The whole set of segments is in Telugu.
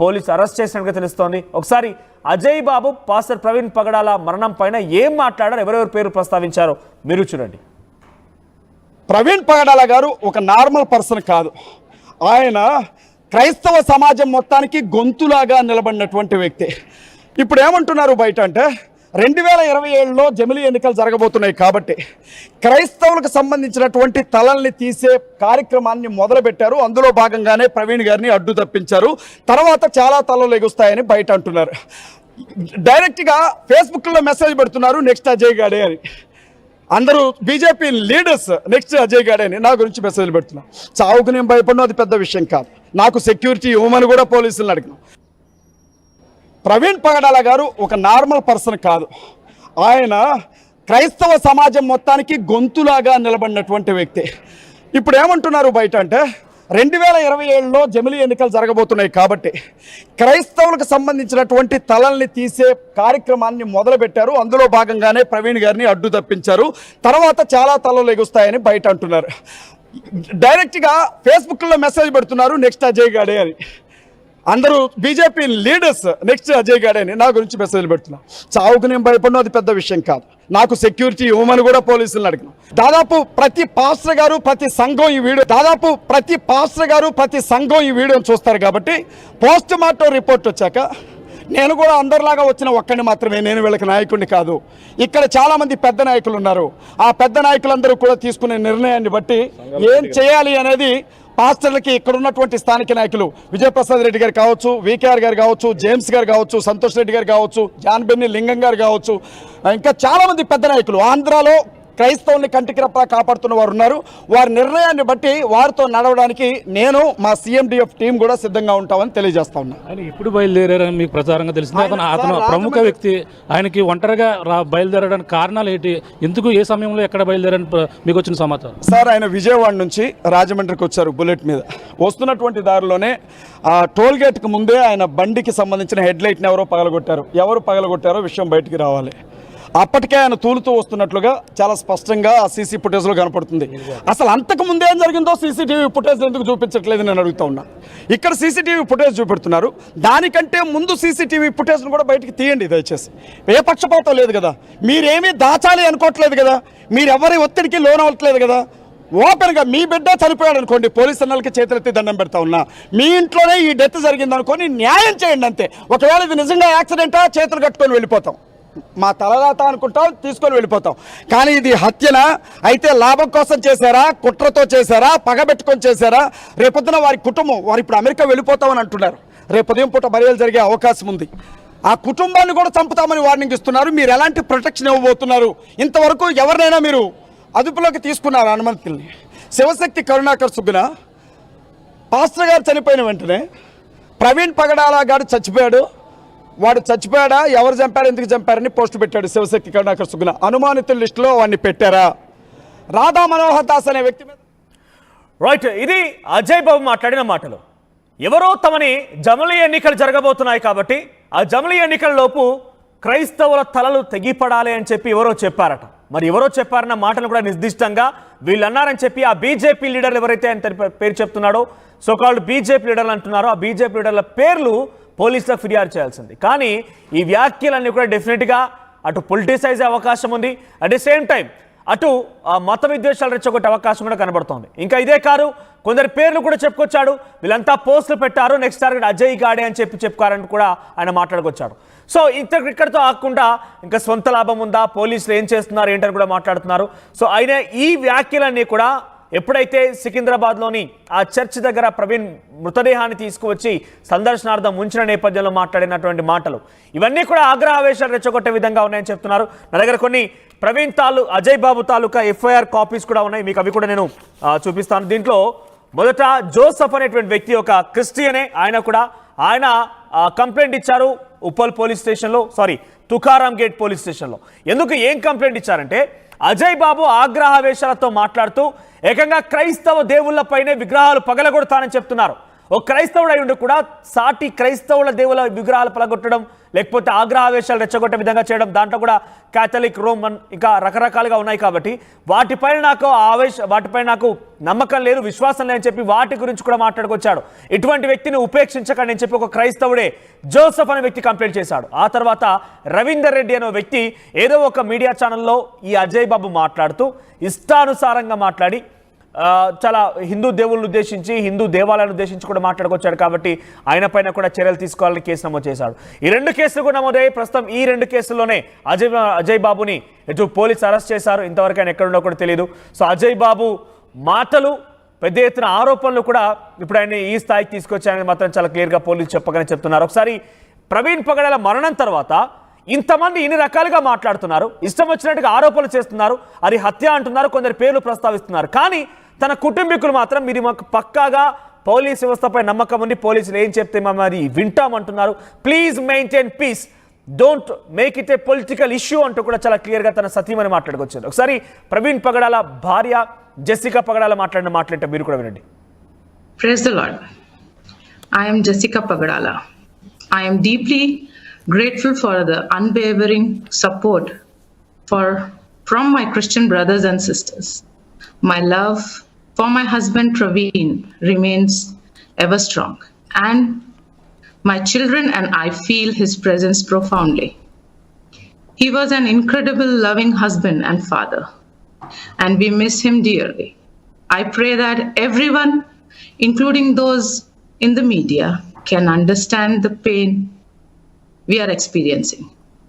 పోలీసు అరెస్ట్ చేసినట్టుగా తెలుస్తోంది. ఒకసారి అజయ్ బాబు పాస్టర్ ప్రవీణ్ పగడాల మరణం పైన ఏం మాట్లాడారు, ఎవరెవరి పేరు ప్రస్తావించారో మీరు చూడండి. ప్రవీణ్ పగడాల గారు ఒక నార్మల్ పర్సన్ కాదు. ఆయన క్రైస్తవ సమాజం మొత్తానికి గొంతులాగా నిలబడినటువంటి వ్యక్తి. ఇప్పుడు ఏమంటున్నారు బయట అంటే 2027లో జమిలీ ఎన్నికలు జరగబోతున్నాయి కాబట్టి క్రైస్తవులకు సంబంధించినటువంటి తలల్ని తీసే కార్యక్రమాన్ని మొదలుపెట్టారు. అందులో భాగంగానే ప్రవీణ్ గారిని అడ్డు తప్పించారు. తర్వాత చాలా తలలు ఎగుస్తాయని బయట అంటున్నారు. డైరెక్ట్గా ఫేస్బుక్లో మెసేజ్ పెడుతున్నారు, నెక్స్ట్ అజయ్ గాడే అని. అందరూ బీజేపీ లీడర్స్ నెక్స్ట్ అజయ్ గాడే అని నా గురించి మెసేజ్లు పెడుతున్నారు. చావుకు నేను భయపడడం అది పెద్ద విషయం కాదు. నాకు సెక్యూరిటీ ఇవ్వమని కూడా పోలీసులను అడిగినాం. ప్రవీణ్ పగడాల గారు ఒక నార్మల్ పర్సన్ కాదు. ఆయన క్రైస్తవ సమాజం మొత్తానికి గొంతులాగా నిలబడినటువంటి వ్యక్తి. ఇప్పుడు ఏమంటున్నారు బయట అంటే 2027లో జమిలీ ఎన్నికలు జరగబోతున్నాయి కాబట్టి క్రైస్తవులకు సంబంధించినటువంటి తలల్ని తీసే కార్యక్రమాన్ని మొదలుపెట్టారు. అందులో భాగంగానే ప్రవీణ్ గారిని అడ్డు తప్పించారు. తర్వాత చాలా తలలు ఎగుస్తాయని బయట అంటున్నారు. డైరెక్ట్గా ఫేస్బుక్లో మెసేజ్ పెడుతున్నారు, నెక్స్ట్ అజయ్ గాడే అని. అందరూ బీజేపీ లీడర్స్ నెక్స్ట్ అజయ్ గాడే అని నా గురించి మెసేజ్లు పెడుతున్నా. చావుకు నేను భయపడడం అది పెద్ద విషయం కాదు. నాకు సెక్యూరిటీ ఇవ్వమని కూడా పోలీసులను అడిగినాం. దాదాపు ప్రతి పాస్టర్ గారు ప్రతి సంఘం ఈ వీడియోని చూస్తారు కాబట్టి పోస్ట్ మార్టం రిపోర్ట్ వచ్చాక నేను కూడా అందరిలాగా వచ్చిన ఒక్కడిని మాత్రమే, నేను వీళ్ళకి నాయకుడిని కాదు. ఇక్కడ చాలామంది పెద్ద నాయకులు ఉన్నారు. ఆ పెద్ద నాయకులందరూ కూడా తీసుకునే నిర్ణయాన్ని బట్టి ఏం చేయాలి అనేది పాస్టర్లకి ఇక్కడ ఉన్నటువంటి స్థానిక నాయకులు విజయప్రసాద్ రెడ్డి గారు కావచ్చు, వికేఆర్ గారు కావచ్చు, జేమ్స్ గారు కావచ్చు, సంతోష్ రెడ్డి గారు కావచ్చు, జాన్ బెన్ని లింగం గారు కావచ్చు, ఇంకా చాలామంది పెద్ద నాయకులు ఆంధ్రాలో క్రైస్తవుల్ని కంటికి రెప్పలా కాపాడుతున్న వారు ఉన్నారు. వారి నిర్ణయాన్ని బట్టి వారితో నడవడానికి నేను మా CMDF టీం కూడా సిద్ధంగా ఉంటామని తెలియజేస్తా ఉన్నా. ఆయన ఇప్పుడు బయలుదేరారని మీకు ప్రచారంగా తెలిసింది. అతను ప్రముఖ వ్యక్తి. ఆయనకి ఒంటరిగా బయలుదేరడానికి కారణాలు ఏంటి? ఎందుకు, ఏ సమయంలో, ఎక్కడ బయలుదేరని మీకు వచ్చిన సమాచారం? సార్, ఆయన విజయవాడ నుంచి రాజమండ్రికి వచ్చారు బుల్లెట్ మీద. వస్తున్నటువంటి దారిలోనే ఆ టోల్ గేట్కి ముందే ఆయన బండికి సంబంధించిన హెడ్ లైట్ని ఎవరో పగలగొట్టారో విషయం బయటికి రావాలి. అప్పటికే ఆయన తూలుతూ వస్తున్నట్లుగా చాలా స్పష్టంగా ఆ సీసీ ఫుటేజ్లో కనపడుతుంది. అసలు అంతకు ముందు ఏం జరిగిందో CCTV ఫుటేజ్ ఎందుకు చూపించట్లేదు నేను అడుగుతా ఉన్నా. ఇక్కడ CCTV ఫుటేజ్ చూపెడుతున్నారు, దానికంటే ముందు CCTV ఫుటేజ్ను కూడా బయటికి తీయండి దయచేసి. ఏ పక్షపాతం లేదు కదా, మీరేమీ దాచాలి అనుకోవట్లేదు కదా, మీరెవరి ఒత్తిడికి లోన్ అవ్వట్లేదు కదా. ఓపెన్గా మీ బిడ్డ చనిపోయాడు అనుకోండి, పోలీసు అన్నలకి చేతులెత్తి దండం పెడతా ఉన్నా. మీ ఇంట్లోనే ఈ డెత్ జరిగింది అనుకోని న్యాయం చేయండి అంతే. ఒకవేళ ఇది నిజంగా యాక్సిడెంటా, చేతులు కట్టుకొని వెళ్ళిపోతాం, మా తలరాత అనుకుంటాం, తీసుకొని వెళ్ళిపోతాం. కానీ ఇది హత్యనా, అయితే లాభం కోసం చేశారా, కుట్రతో చేశారా, పగబెట్టుకొని చేశారా? రేపొద్దున వారి కుటుంబం, వారు ఇప్పుడు అమెరికా వెళ్ళిపోతామని అంటున్నారు. రేపు ఉదయం పూట బరియలు జరిగే అవకాశం ఉంది. ఆ కుటుంబాన్ని కూడా చంపుతామని వార్నింగ్ ఇస్తున్నారు. మీరు ఎలాంటి ప్రొటెక్షన్ ఇవ్వబోతున్నారు? ఇంతవరకు ఎవరినైనా మీరు అదుపులోకి తీసుకున్నారు అనుమతుల్ని? శివశక్తి కరుణాకర్ సుగ్గున పాస్టర్ గారు చనిపోయిన వెంటనే ప్రవీణ్ పగడాల గారు చచ్చిపోయాడు. వాడు చచ్చిపోయాడా, ఎవరు చంపారు, ఎందుకు చంపారని పోస్ట్ పెట్టాడు శివశక్తి కరుణాకర్ సుగ్గున. అనుమానితుల లిస్టులో వాడిని పెట్టారా? రాధా మనోహర్ దాస్ అనే వ్యక్తి మీద రైట్. ఇది అజయ్ బాబు మాట్లాడిన మాటలు. ఎవరో తమని జమిలీ ఎన్నికలు జరగబోతున్నాయి కాబట్టి ఆ జమిలీ ఎన్నికల లోపు క్రైస్తవుల తలలు తెగిపడాలి అని చెప్పి ఎవరో చెప్పారట. మరి ఎవరో చెప్పారన్న మాటలు కూడా నిర్దిష్టంగా వీళ్ళు అన్నారని చెప్పి ఆ బీజేపీ లీడర్లు ఎవరైతే ఆయన పేరు చెప్తున్నాడో, సోకాల్డ్ బీజేపీ లీడర్లు అంటున్నారో, ఆ బీజేపీ లీడర్ల పేర్లు పోలీసులకు ఫిర్యాదు చేయాల్సింది. కానీ ఈ వ్యాఖ్యలన్నీ కూడా డెఫినెట్గా అటు పొలిటిసైజ్ అవకాశం ఉంది, అట్ ది సేమ్ టైం అటు మత విద్వేషాలు రెచ్చగొట్టే అవకాశం కూడా కనబడుతోంది. ఇంకా ఇదే కాదు, కొందరి పేర్లు కూడా చెప్పుకొచ్చాడు. వీళ్ళంతా పోస్టులు పెట్టారు, నెక్స్ట్ టార్గెట్ అజయ్ గాడే అని చెప్పుకోవాలని కూడా ఆయన మాట్లాడుకొచ్చాడు. సో ఇక్కడితో ఆకుండా ఇంకా సొంత లాభం ఉందా, పోలీసులు ఏం చేస్తున్నారు ఏంటని కూడా మాట్లాడుతున్నారు. సో ఆయన ఈ వ్యాఖ్యలన్నీ కూడా ఎప్పుడైతే సికింద్రాబాద్లోని ఆ చర్చ్ దగ్గర ప్రవీణ్ మృతదేహాన్ని తీసుకువచ్చి సందర్శనార్థం ఉంచిన నేపథ్యంలో మాట్లాడినటువంటి మాటలు ఇవన్నీ కూడా ఆగ్రహావేశాలు రెచ్చగొట్టే విధంగా ఉన్నాయని చెప్తున్నారు. నా దగ్గర కొన్ని ప్రవీణ్ అజయ్ బాబు తాలూకా FIR కాపీస్ కూడా ఉన్నాయి, మీకు అవి కూడా నేను చూపిస్తాను. దీంట్లో మొదట జోసఫ్ అనేటువంటి వ్యక్తి ఒక క్రిస్టియనే. ఆయన కంప్లైంట్ ఇచ్చారు ఉప్పల్ పోలీస్ స్టేషన్లో, తుకారాం గేట్ పోలీస్ స్టేషన్లో. ఎందుకు, ఏం కంప్లైంట్ ఇచ్చారంటే అజయ్ బాబు ఆగ్రహావేశాలతో మాట్లాడుతూ ఏకంగా క్రైస్తవ దేవుళ్లపైనే విగ్రహాలు పగలగొడతానని చెప్తున్నారు. ఒక క్రైస్తవుడు అయి ఉండి కూడా సాటి క్రైస్తవుల దేవుల విగ్రహాలు పలగొట్టడం, లేకపోతే ఆగ్రహావేశాలు రెచ్చగొట్టే విధంగా చేయడం, దాంట్లో కూడా క్యాథలిక్, రోమన్ ఇంకా రకరకాలుగా ఉన్నాయి కాబట్టి వాటిపైన నాకు నమ్మకం లేదు, విశ్వాసం లేదని చెప్పి వాటి గురించి కూడా మాట్లాడుకొచ్చాడు. ఇటువంటి వ్యక్తిని ఉపేక్షించకండి అని చెప్పి ఒక క్రైస్తవుడే జోసెఫ్ అనే వ్యక్తి కంప్లైంట్ చేశాడు. ఆ తర్వాత రవీందర్ రెడ్డి అనే వ్యక్తి ఏదో ఒక మీడియా ఛానల్లో ఈ అజయ్ బాబు మాట్లాడుతూ ఇష్టానుసారంగా మాట్లాడి చాలా హిందూ దేవుళ్ళను ఉద్దేశించి, హిందూ దేవాలయాలను ఉద్దేశించి కూడా మాట్లాడుకొచ్చాడు. కాబట్టి ఆయన పైన కూడా చర్యలు తీసుకోవాలని కేసు నమోదు చేశాడు. ఈ 2 కేసులు కూడా నమోదయ్యాయి. ప్రస్తుతం ఈ 2 కేసుల్లోనే అజయ్ బాబుని ఇటు పోలీసు అరెస్ట్ చేశారు. ఇంతవరకు ఆయన ఎక్కడుండో కూడా తెలియదు. సో అజయ్ బాబు మాటలు, పెద్ద ఎత్తున ఆరోపణలు కూడా ఇప్పుడు ఆయన ఈ స్థాయికి తీసుకొచ్చాయని మాత్రం చాలా క్లియర్గా పోలీసు చెప్పగానే చెప్తున్నారు. ఒకసారి ప్రవీణ్ పగడాల మరణం తర్వాత ఇంతమంది ఇన్ని రకాలుగా మాట్లాడుతున్నారు, ఇష్టం వచ్చినట్టుగా ఆరోపణలు చేస్తున్నారు, అది హత్య అంటున్నారు, కొందరు పేర్లు ప్రస్తావిస్తున్నారు. కానీ తన కుటుంబీకులు మాత్రం మీరు మాకు పక్కాగా పోలీస్ వ్యవస్థపై నమ్మకం ఉంది, పోలీసులు ఏం చెప్తే మేము అది వింటామంటున్నారు, please maintain peace, don't make it a political issue అంటూ కూడా చాలా క్లియర్గా తన సతీమని మాట్లాడుకొచ్చారు. ఒకసారి ప్రవీణ్ పగడాల భార్య జెసికా పగడాల మాట్లాడిన మాట్లాడితే మీరు కూడా వినండి. Praise the Lord. I am Jessica Pagadala. I am deeply grateful for the unwavering support from my Christian brothers and sisters. My love for my husband Praveen remains ever strong, and my children and I feel his presence profoundly. He was an incredible, loving husband and father, and we miss him dearly. I pray that everyone, including those in the media, can understand the pain we are experiencing.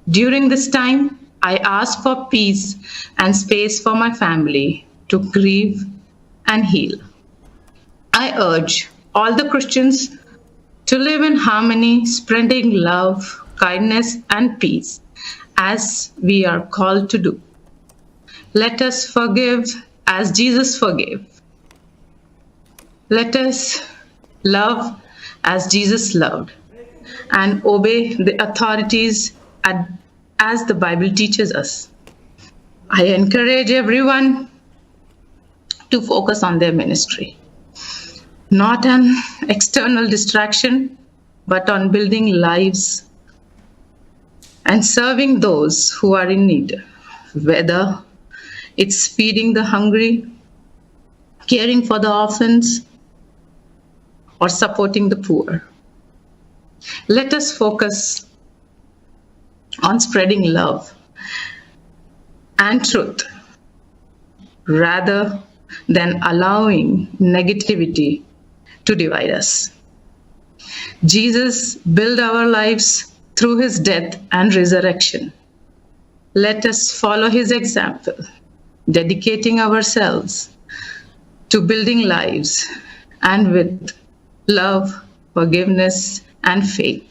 During this time, I ask for peace and space for my family to grieve and heal. I urge all the Christians to live in harmony, spreading love, kindness, and peace as we are called to do. Let us forgive as Jesus forgave. Let us love as Jesus loved, and obey the authorities as the Bible teaches us. I encourage everyone to focus on their ministry, not on external distraction, but on building lives and serving those who are in need, whether it's feeding the hungry, caring for the orphans, or supporting the poor. Let us focus on spreading love and truth rather than allowing negativity to divide us. Jesus built our lives through his death and resurrection. Let us follow his example, dedicating ourselves to building lives and with love, forgiveness, and faith,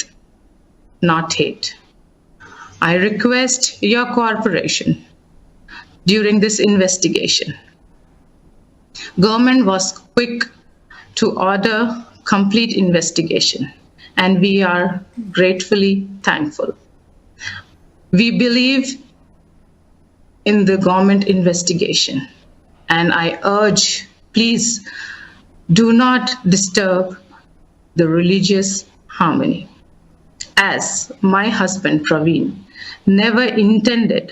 not hate. I request your cooperation during this investigation. Government was quick to order complete investigation, and we are gratefully thankful. We believe in the government investigation, and I urge, please do not disturb the religious harmony. As my husband Praveen never intended